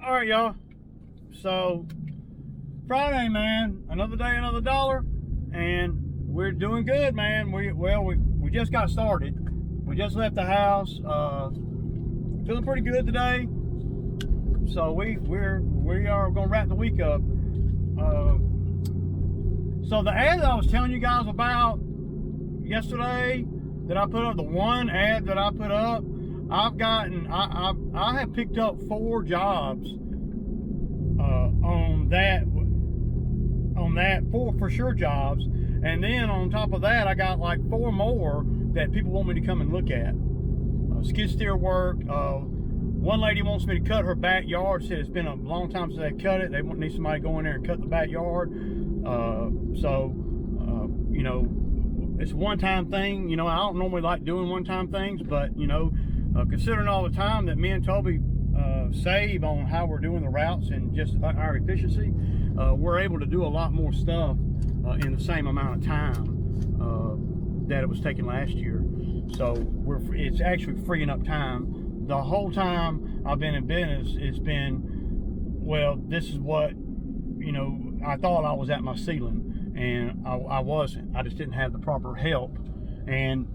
All right, y'all. So Friday, man, another day, another dollar, and we're doing good, man. We just got started. We just left the house. Feeling pretty good today. So we are gonna wrap the week up. So the ad that I was telling you guys about yesterday, that I put up, the one ad that I put up, I have picked up 4 jobs on that 4 for sure jobs, and then on top of that I got like 4 more that people want me to come and look at. Skid steer work. One lady wants me to cut her backyard. Said it's been a long time since they cut it. They need somebody to go in there and cut the backyard. You know, it's a one-time thing. You know, I don't normally like doing one-time things, but you know, considering all the time that me and Toby save on how we're doing the routes and just our efficiency, we're able to do a lot more stuff in the same amount of time that it was taking last year. So it's actually freeing up time. The whole time I've been in business, it's been, well, this is what, you know, I thought I was at my ceiling, and I wasn't. I just didn't have the proper help and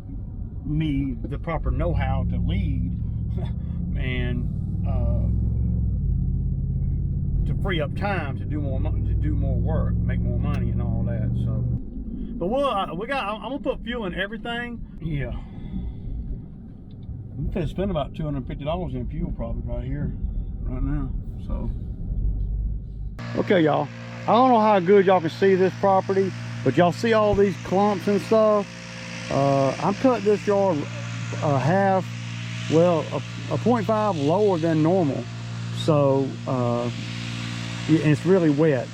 the proper know-how to lead and to free up time to do more work, make more money and all that. So, but I'm gonna put fuel in everything. Yeah, I'm gonna spend about $250 in fuel probably right here, right now. So, okay, y'all. I don't know how good y'all can see this property, but y'all see all these clumps and stuff. I'm cutting this yard half, well, a 0.5 lower than normal. So, it's really wet.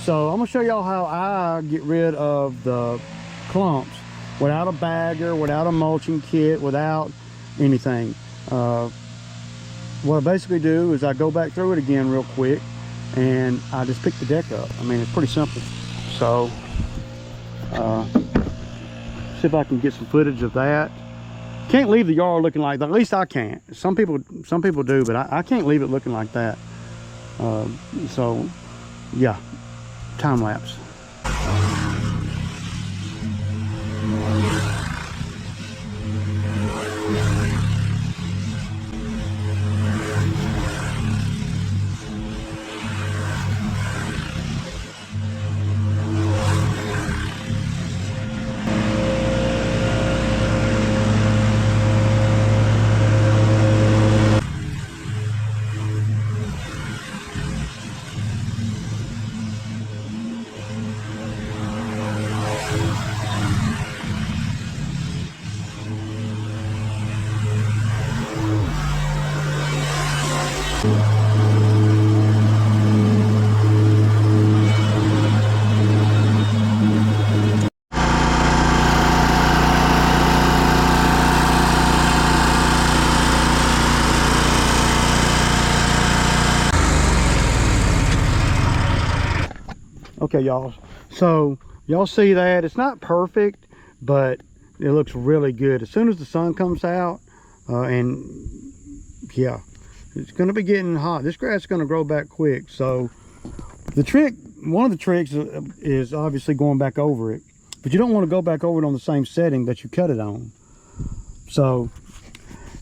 So I'm gonna show y'all how I get rid of the clumps without a bagger, without a mulching kit, without anything. What I basically do is I go back through it again real quick and I just pick the deck up. I mean, it's pretty simple. So see if I can get some footage of that. Can't leave the yard looking like that. At least I can't. Some people do, but I can't leave it looking like that. So yeah, time lapse. Okay, y'all, so y'all see that it's not perfect, but it looks really good. As soon as the sun comes out, and yeah, it's going to be getting hot. This grass is going to grow back quick. So one of the tricks is obviously going back over it, but you don't want to go back over it on the same setting that you cut it on. So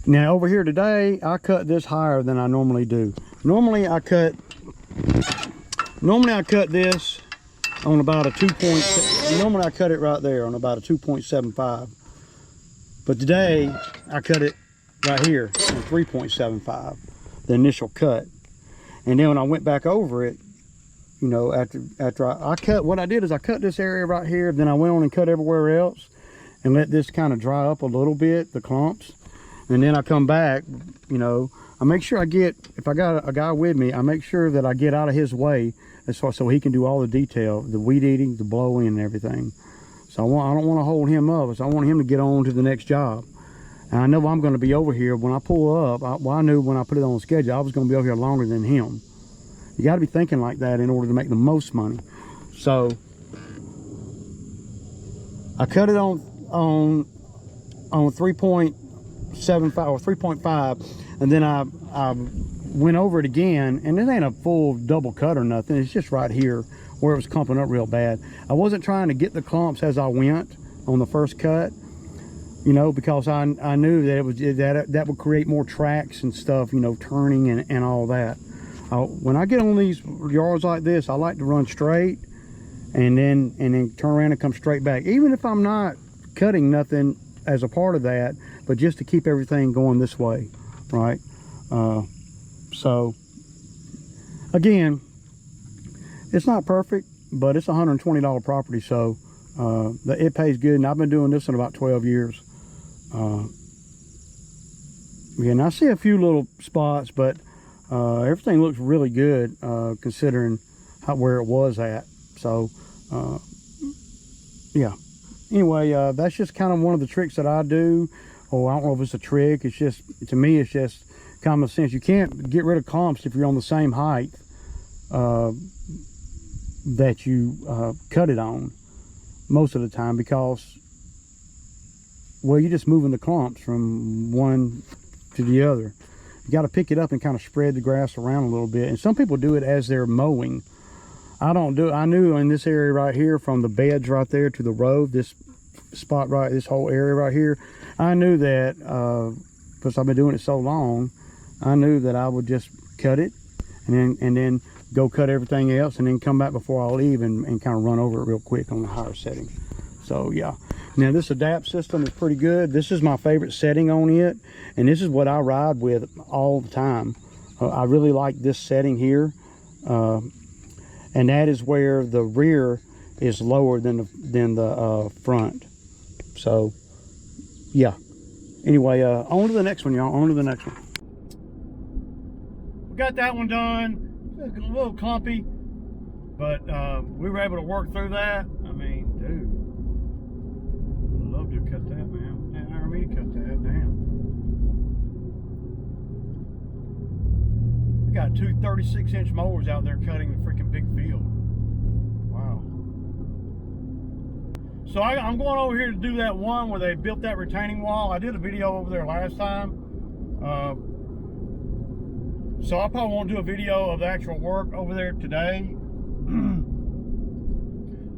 now over here today, I cut this higher than I normally do. Normally I cut this on about a 2. Normally I cut it right there on about a 2.75, but today I cut it right here on 3.75, the initial cut. And then when I went back over it, you know, after I cut, what I did is I cut this area right here, then I went on and cut everywhere else and let this kind of dry up a little bit, the clumps. And then I come back, you know, I make sure if I got a guy with me, I make sure that I get out of his way as far so he can do all the detail, the weed eating, the blowing and everything. So I don't want to hold him up. So I want him to get on to the next job. And I know I'm going to be over here when I pull up. I knew when I put it on the schedule, I was going to be over here longer than him. You got to be thinking like that in order to make the most money. So I cut it on 3.75 or 3.5, and then I went over it again, and it ain't a full double cut or nothing. It's just right here where it was clumping up real bad. I wasn't trying to get the clumps as I went on the first cut, you know, because I knew that it was that would create more tracks and stuff, you know, turning and all that. When I get on these yards like this, I like to run straight and then turn around and come straight back, even if I'm not cutting nothing as a part of that, but just to keep everything going this way, right? So again, it's not perfect, but it's a $120 property, so it pays good, and I've been doing this in about 12 years. Yeah, and I see a few little spots, but everything looks really good considering where it was at. So yeah, anyway, that's just kind of one of the tricks that I do. Or I don't know if it's a trick. It's just, to me, it's just common sense. You can't get rid of clumps if you're on the same height that you cut it on most of the time, because, well, you're just moving the clumps from one to the other. You got to pick it up and kind of spread the grass around a little bit. And some people do it as they're mowing. I don't do it. I knew in this area right here, from the beds right there to the road, this spot right, this whole area right here, I knew that because I've been doing it so long, I knew that I would just cut it and then go cut everything else, and then come back before I leave and kind of run over it real quick on the higher setting. So yeah, now this adapt system is pretty good. This is my favorite setting on it, and this is what I ride with all the time. I really like this setting here, and that is where the rear is lower than the front. So yeah, anyway, on to the next one, y'all. On to the next one. We got that one done. It's a little clumpy, but we were able to work through that. I mean, dude, I'd love to cut that, man. Can't hire me to cut that. Damn. We got two 36-inch mowers out there cutting the freaking big field. Wow. So I'm going over here to do that one where they built that retaining wall. I did a video over there last time. So I probably won't do a video of the actual work over there today.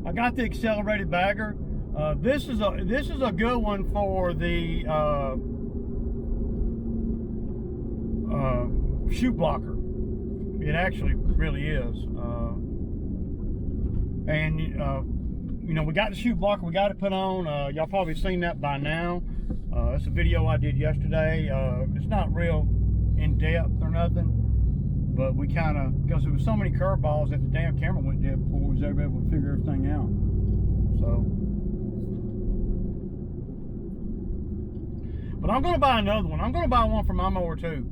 I got the accelerated bagger. This is a good one for the chute blocker. It actually really is. You know, we got the chute blocker. We got it put on. Y'all probably seen that by now. It's a video I did yesterday. It's not real in depth or nothing, but we kind of, because there was so many curveballs that the damn camera went dead before we was ever able to figure everything out. So, but I'm going to buy another one. I'm going to buy one for my mower too.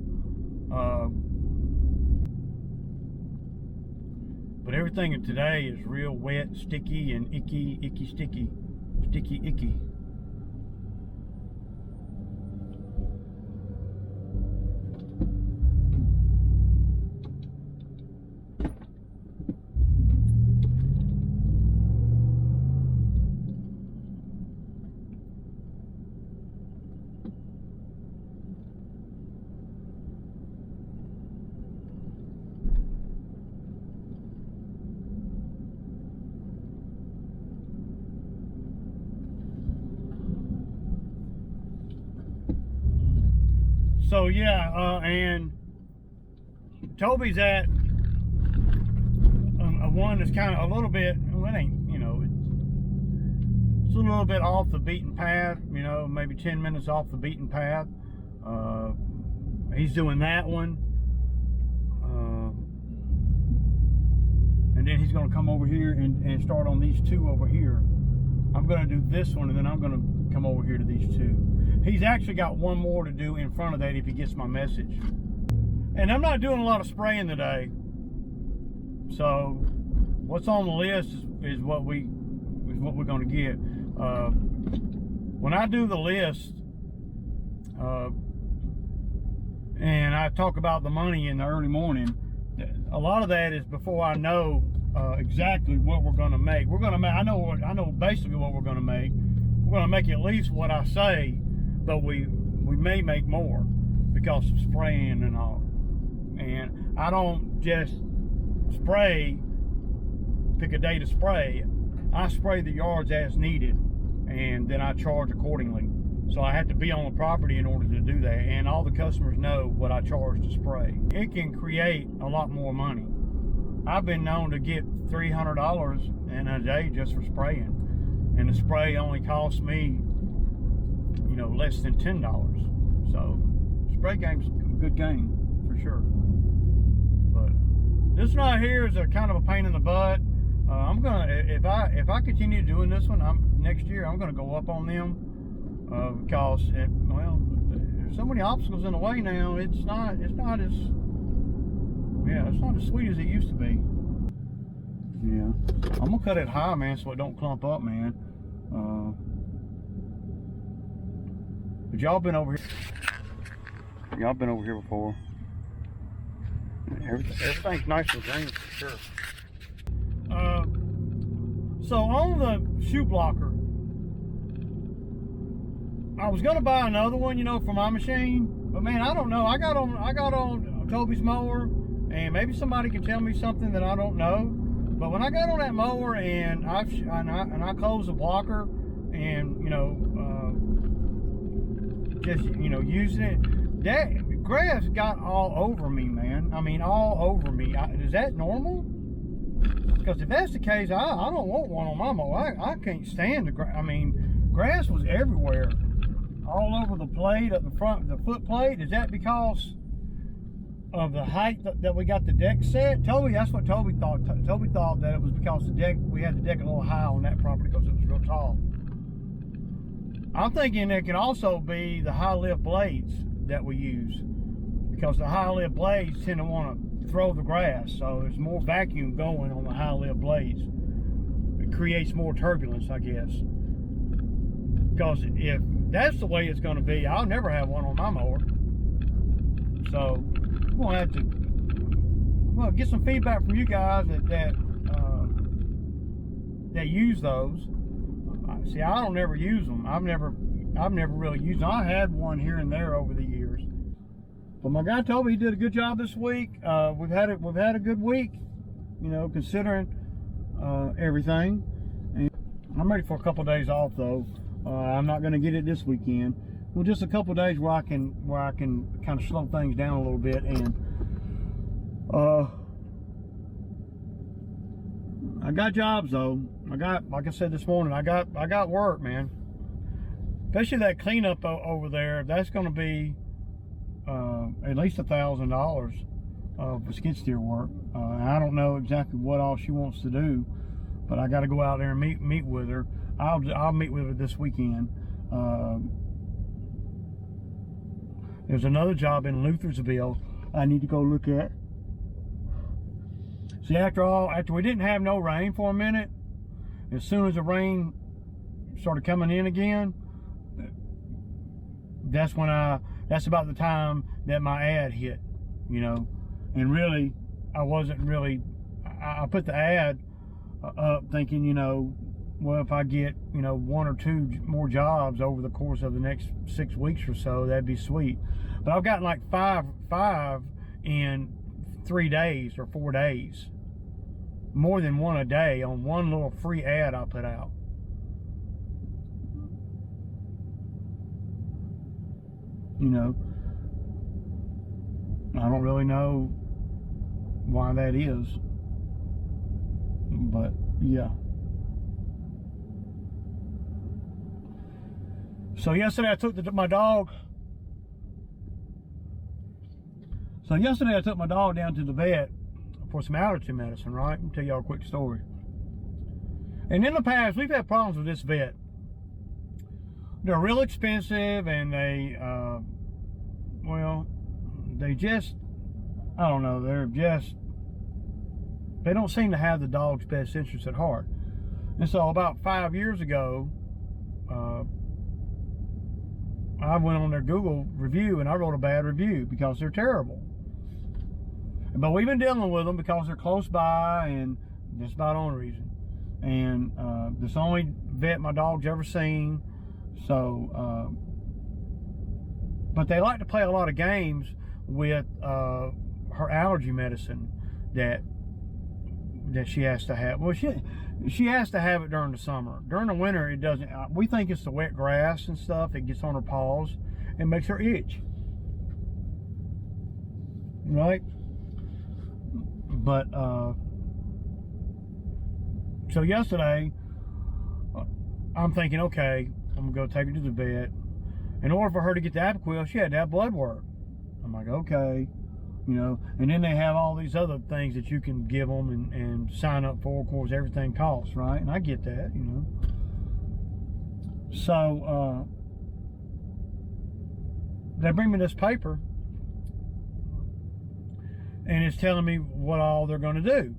But everything today is real wet, sticky, and icky, sticky, icky. So yeah, and Toby's at a one that's kind of a little bit, well, it ain't, you know, it's a little bit off the beaten path, you know, maybe 10 minutes off the beaten path. He's doing that one. And then he's going to come over here and start on these two over here. I'm going to do this one, and then I'm going to come over here to these two. He's actually got one more to do in front of that if he gets my message. And I'm not doing a lot of spraying today. So what's on the list is what we're going to get. When I do the list, and I talk about the money in the early morning, a lot of that is before I know exactly what we're going to make. We're going to make. I know basically what we're going to make. We're going to make at least what I say, but we may make more because of spraying and all. and I don't just spray, pick a day to spray. I spray the yards as needed, and then I charge accordingly. So I have to be on the property in order to do that, and all the customers know what I charge to spray. It can create a lot more money. I've been known to get $300 in a day just for spraying, and the spray only costs me, you know, less than $10. So spray game's a good game for sure. But this right here is a kind of a pain in the butt. I'm gonna, if I continue doing this one, next year I'm gonna go up on them because well, there's so many obstacles in the way now. It's not as sweet as it used to be. Yeah, I'm gonna cut it high, man, so it don't clump up, man. But y'all been over here. Y'all been over here before. Everything's nice and green for sure. So on the shoe blocker, I was gonna buy another one, you know, for my machine, but man, I don't know. I got on Toby's mower, and maybe somebody can tell me something that I don't know. But when I got on that mower and I closed the blocker, and you know, just you know, using it, that grass got all over me, man. I mean, all over me. Is that normal? Because if that's the case, I don't want one on my mower. I can't stand the grass. I mean, grass was everywhere, all over the plate, at the front, the foot plate. Is that because of the height that we got the deck set? Toby, that's what Toby thought. Toby thought that it was because the deck, we had the deck a little high on that property because it was real tall. I'm thinking it can also be the high lift blades that we use, because the high lift blades tend to want to throw the grass, so there's more vacuum going on the high lift blades. It creates more turbulence, I guess. Because if that's the way it's going to be, I'll never have one on my mower. So I'm going to have to, well, get some feedback from you guys that use those. See, I don't ever use them. I've never really used them. I had one here and there over the years. But my guy told me he did a good job this week. We've had a good week, you know, considering everything. And I'm ready for a couple of days off though. I'm not going to get it this weekend. Well, just a couple of days where I can kind of slow things down a little bit. And I got jobs though. Like I said this morning, I got work, man. Especially that cleanup over there. That's going to be at least $1,000 for skid steer work. I don't know exactly what all she wants to do, but I got to go out there and meet with her. I'll meet with her this weekend. There's another job in Luthersville I need to go look at. See, after we didn't have no rain for a minute, as soon as the rain started coming in again, that's about the time that my ad hit, you know. And really, I put the ad up thinking, you know, well, if I get, you know, 1 or 2 more jobs over the course of the next 6 weeks or so, that'd be sweet. But I've gotten like five in 3 days or 4 days. More than one a day on one little free ad I put out. You know, I don't really know why that is, but yeah. So yesterday I took my dog. So yesterday I took my dog down to the vet for some allergy medicine, right? Let me tell y'all a quick story. And in the past, we've had problems with this vet. They're real expensive, and they just, I don't know, they don't seem to have the dog's best interests at heart. And so about 5 years ago, I went on their Google review and I wrote a bad review because they're terrible. But we've been dealing with them because they're close by, and that's about the only reason. And this is the only vet my dog's ever seen. So, but they like to play a lot of games with her allergy medicine that she has to have. Well, she has to have it during the summer. During the winter, it doesn't. We think it's the wet grass and stuff that gets on her paws and makes her itch. Right? But so yesterday, I'm thinking, okay, I'm gonna go take her to the vet. In order for her to get the Apoquel, she had to have blood work. I'm like, okay, you know. And then they have all these other things that you can give them and sign up for. Of course, everything costs, right? And I get that, you know. So they bring me this paper, and it's telling me what all they're going to do.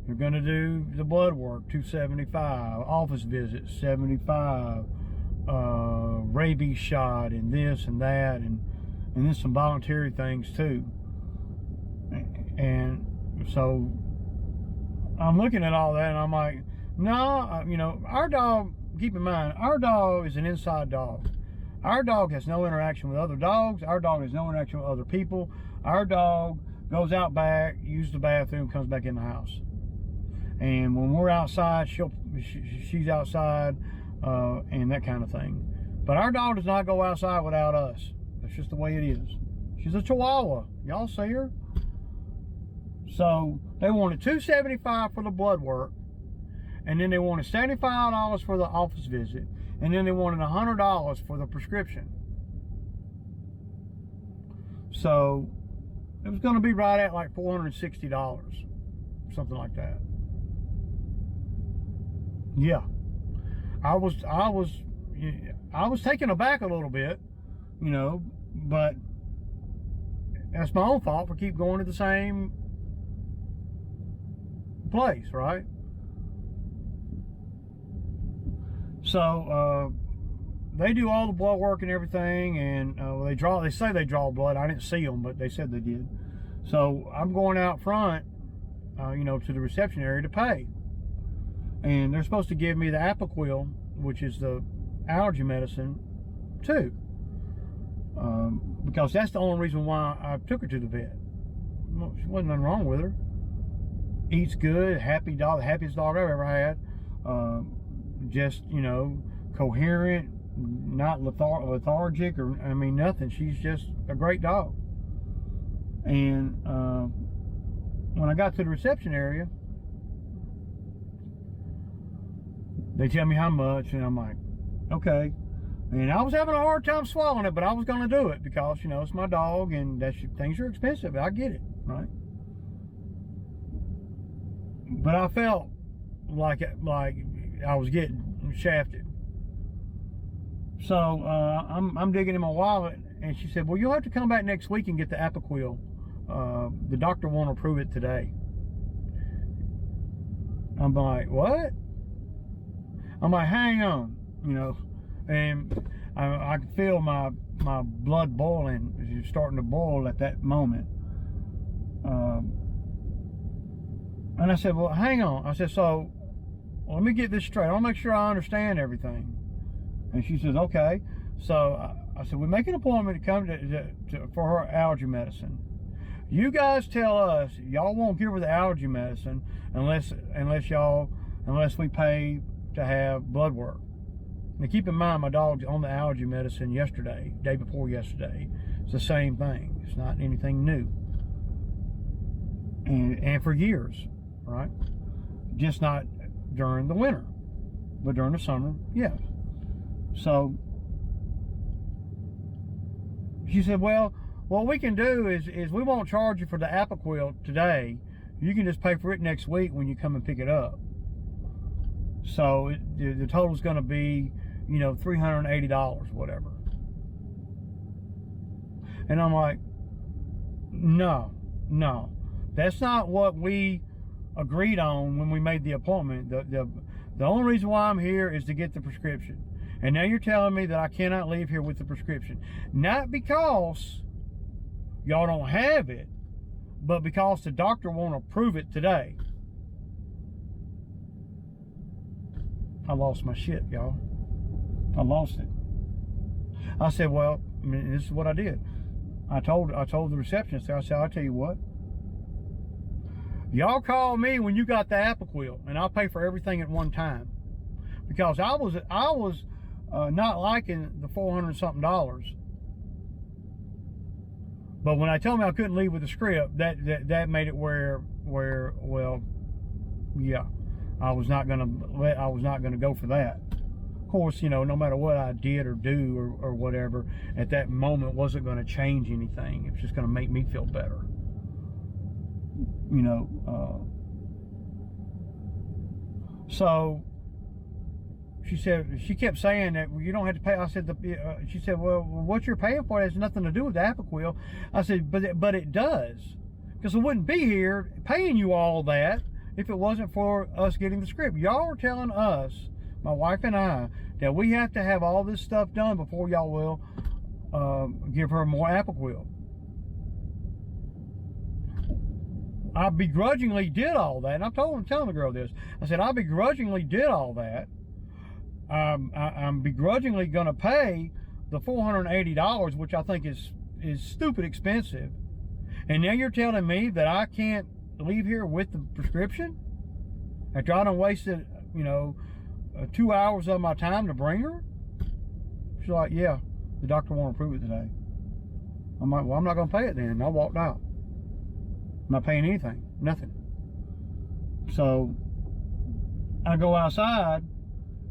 They're going to do the blood work, $275, office visit, $75, rabies shot, and this and that, and then some voluntary things too. And so I'm looking at all that, and I'm like, no, you know, our dog, keep in mind, our dog is an inside dog. Our dog has no interaction with other dogs. Our dog has no interaction with other people. Our dog goes out back, uses the bathroom, comes back in the house. And when we're outside, she's outside, and that kind of thing. But our dog does not go outside without us. That's just the way it is. She's a Chihuahua. Y'all see her? So they wanted $275 for the blood work, and then they wanted $75 for the office visit, and then they wanted $100 for the prescription. So it was going to be right at like $460, something like that. Yeah, I was taken aback a little bit, you know, but that's my own fault for keep going to the same place, right? So they do all the blood work and everything, and they say they draw blood. I didn't see them, but they said they did. So I'm going out front, you know, to the reception area to pay. And they're supposed to give me the Apoquel, which is the allergy medicine, too. Because that's the only reason why I took her to the vet. Well, there wasn't nothing wrong with her. Eats good, happy dog, the happiest dog I've ever had. Just, you know, coherent, not lethargic, or, I mean, nothing. She's just a great dog. And when I got to the reception area, they tell me how much, and I'm like, okay. And I was having a hard time swallowing it, but I was going to do it because, you know, it's my dog, and things are expensive. I get it, right? But I felt like I was getting shafted. So I'm digging in my wallet, and she said, well, you'll have to come back next week and get the Apoquel. The doctor won't approve it today. I'm like, what? I'm like, hang on, you know, and I could feel my blood boiling. It was starting to boil at that moment. And I said, well, hang on. I said, so let me get this straight. I want to make sure I understand everything. And she says, okay. So I said, we make an appointment to come for her allergy medicine. You guys tell us y'all won't give her the allergy medicine unless we pay to have blood work. Now keep in mind, my dog's on the allergy medicine day before yesterday. It's the same thing. It's not anything new. And for years, right? Just not during the winter, but during the summer, yes. So she said, well, what we can do is we won't charge you for the Apoquel today. You can just pay for it next week when you come and pick it up. So the total is going to be, you know, $380, whatever. And I'm like, no, that's not what we agreed on when we made the appointment. The only reason why I'm here is to get the prescription. And now you're telling me that I cannot leave here with the prescription. Not because y'all don't have it, but because the doctor won't approve it today. I lost my shit, y'all. I lost it. I said, well, I mean, this is what I did. I told the receptionist there, I said, I'll tell you what, Y'all call me when you got the Apoquel, and I'll pay for everything at one time. Because I was not liking the $400 something. But when I told me I couldn't leave with the script, that made it where well, yeah, I was not gonna go for that. Of course, you know, no matter what I did or do or whatever, at that moment wasn't going to change anything. It was just going to make me feel better. You know, so she kept saying that you don't have to pay. I said, she said, well, what you're paying for has nothing to do with the Apoquel. I said, but it does, because I wouldn't be here paying you all that if it wasn't for us getting the script. Y'all are telling us, my wife and I, that we have to have all this stuff done before y'all will give her more Apoquel. I begrudgingly did all that, and I'm telling the girl this. I said, I begrudgingly did all that. I'm begrudgingly going to pay the $480, which I think is stupid expensive. And now you're telling me that I can't leave here with the prescription after I done wasted, you know, 2 hours of my time to bring her? She's like, yeah, the doctor won't approve it today. I'm like, well, I'm not going to pay it then. And I walked out. I'm not paying anything, nothing. So I go outside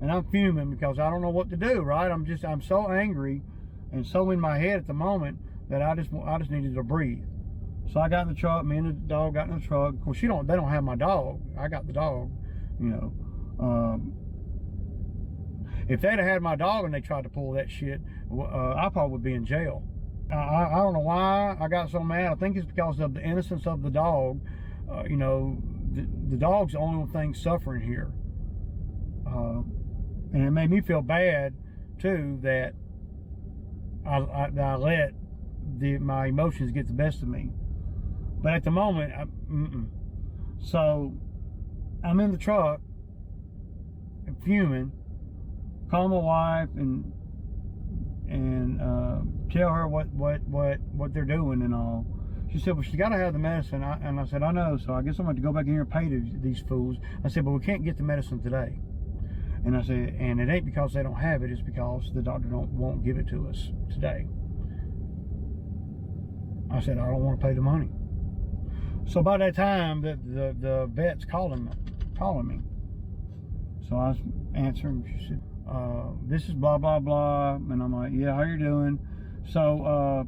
and I'm fuming because I don't know what to do, right? I'm so angry and so in my head at the moment that I just needed to breathe. So I got in the truck, me and the dog got in the truck. Of course, they don't have my dog. I got the dog, you know. If they'd have had my dog and they tried to pull that shit, I probably would be in jail. I don't know why I got so mad. I think it's because of the innocence of the dog. You know, the dog's the only thing suffering here. And it made me feel bad, too, that I let my emotions get the best of me. But at the moment, So I'm in the truck, and fuming, call my wife and tell her what they're doing and all. She said, well, she got to have the medicine. And I said, I know, so I guess I'm going to go back in here and pay these fools. I said, but we can't get the medicine today. And I said, and it ain't because they don't have it, it's because the doctor won't give it to us today. I said, I don't want to pay the money. So by that time, the vet's calling me. So I was answering. She said, this is blah, blah, blah. And I'm like, yeah, how you doing? So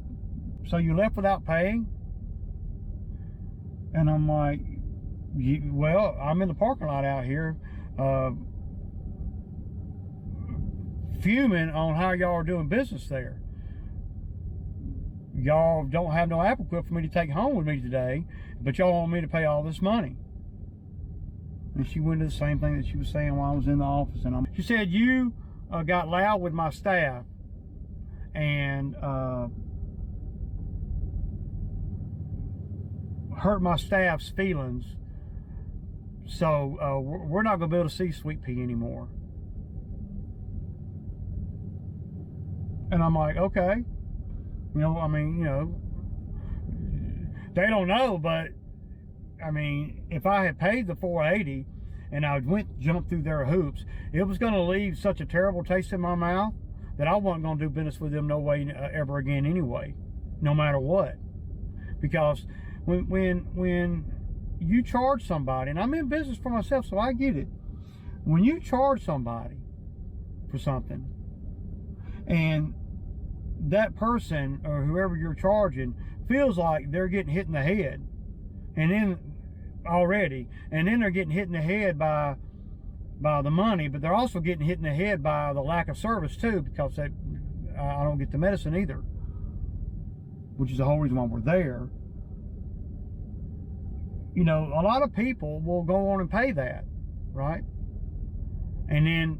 you left without paying? And I'm like, well, I'm in the parking lot out here, fuming on how y'all are doing business there. Y'all don't have no Apoquel for me to take home with me today, but y'all want me to pay all this money. And she went to the same thing that she was saying while I was in the office. And she said, you got loud with my staff and hurt my staff's feelings. So we're not going to be able to see Sweet Pea anymore. And I'm like, okay. You know, I mean, you know, they don't know, but I mean, if I had paid the $480 and I jumped through their hoops, it was going to leave such a terrible taste in my mouth that I wasn't going to do business with them no way ever again anyway, no matter what. Because when you charge somebody, and I'm in business for myself, so I get it. When you charge somebody for something, and that person or whoever you're charging feels like they're getting hit in the head, and then they're getting hit in the head by the money, but they're also getting hit in the head by the lack of service too, because I don't get the medicine either, which is the whole reason why we're there. You know, a lot of people will go on and pay that, right? And then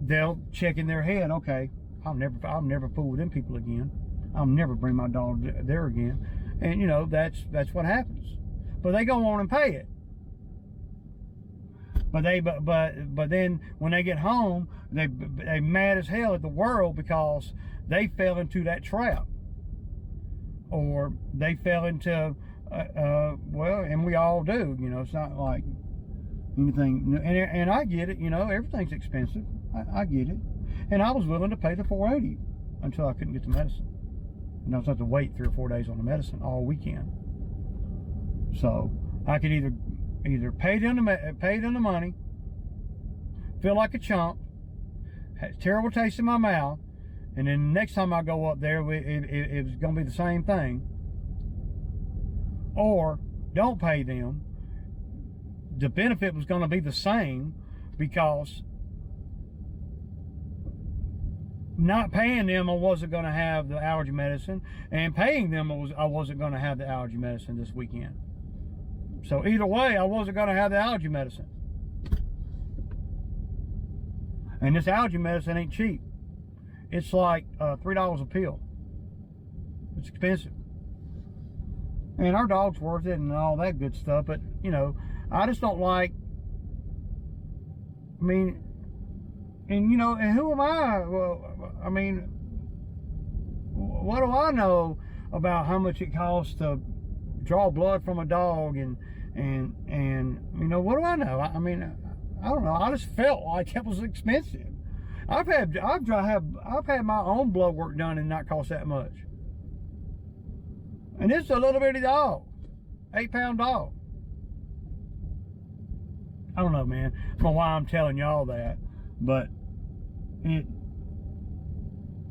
they'll check in their head, okay, I'll never fool with them people again. I'll never bring my dog there again. And you know, that's what happens. But they go on and pay it. But then when they get home, they mad as hell at the world because they fell into that trap, or they fell into Well, and we all do, you know. It's not like anything, and I get it, you know. Everything's expensive. I get it, and I was willing to pay the $4.80 until I couldn't get the medicine. And I was have to wait 3 or 4 days on the medicine all weekend. So I could either pay them the money, feel like a chump, had terrible taste in my mouth, and then the next time I go up there, it was going to be the same thing. Or don't pay them. The benefit was going to be the same, because not paying them, I wasn't going to have the allergy medicine, and paying them, I wasn't going to have the allergy medicine this weekend. So either way, I wasn't going to have the allergy medicine. And this allergy medicine ain't cheap. It's like $3 a pill. It's expensive. And our dog's worth it and all that good stuff, but, you know, I just don't like, I mean, and, you know, and who am I? Well, I mean, what do I know about how much it costs to draw blood from a dog, and you know, what do I know? I mean, I don't know. I just felt like it was expensive. I've had my own blood work done and not cost that much. And this is a little bitty dog, 8-pound dog. I don't know, man. I don't know why I'm telling y'all that, but it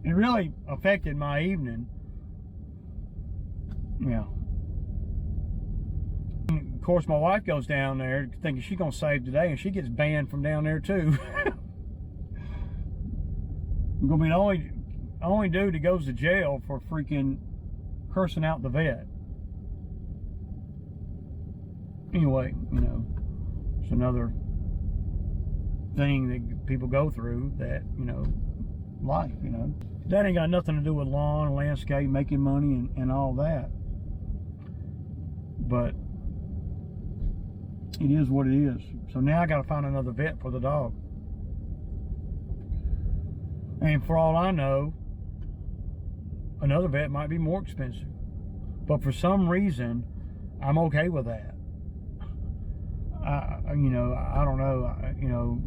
really affected my evening. Yeah. And of course, my wife goes down there thinking she's gonna save today, and she gets banned from down there too. I'm gonna be the only dude that goes to jail for freaking cursing out the vet. Anyway, you know, it's another thing that people go through, that, you know, life, you know. That ain't got nothing to do with lawn and landscape, making money and all that. But it is what it is. So now I gotta find another vet for the dog. And for all I know, another vet might be more expensive. But for some reason, I'm okay with that. You know, I don't know, you know.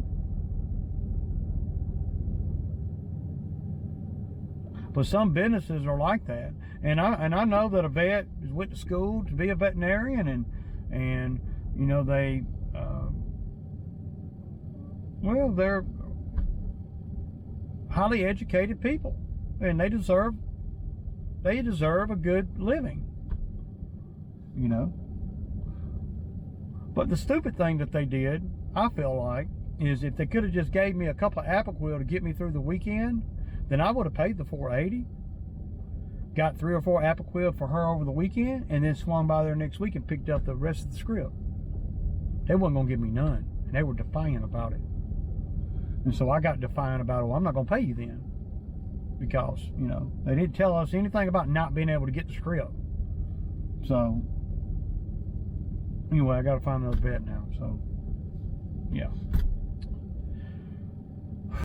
But some businesses are like that. And I know that a vet is went to school to be a veterinarian, and you know, they, well, they're highly educated people, and they deserve a good living, you know. But the stupid thing that they did, I feel like, is if they could have just gave me a couple of Apoquel to get me through the weekend, then I would have paid the $4.80, got 3 or 4 Apoquel for her over the weekend, and then swung by there next week and picked up the rest of the script. They wasn't gonna give me none, and they were defiant about it. And so I got defiant about it. Well, I'm not gonna pay you then, because, you know, they didn't tell us anything about not being able to get the script. So anyway, I gotta find another vet now. So yeah.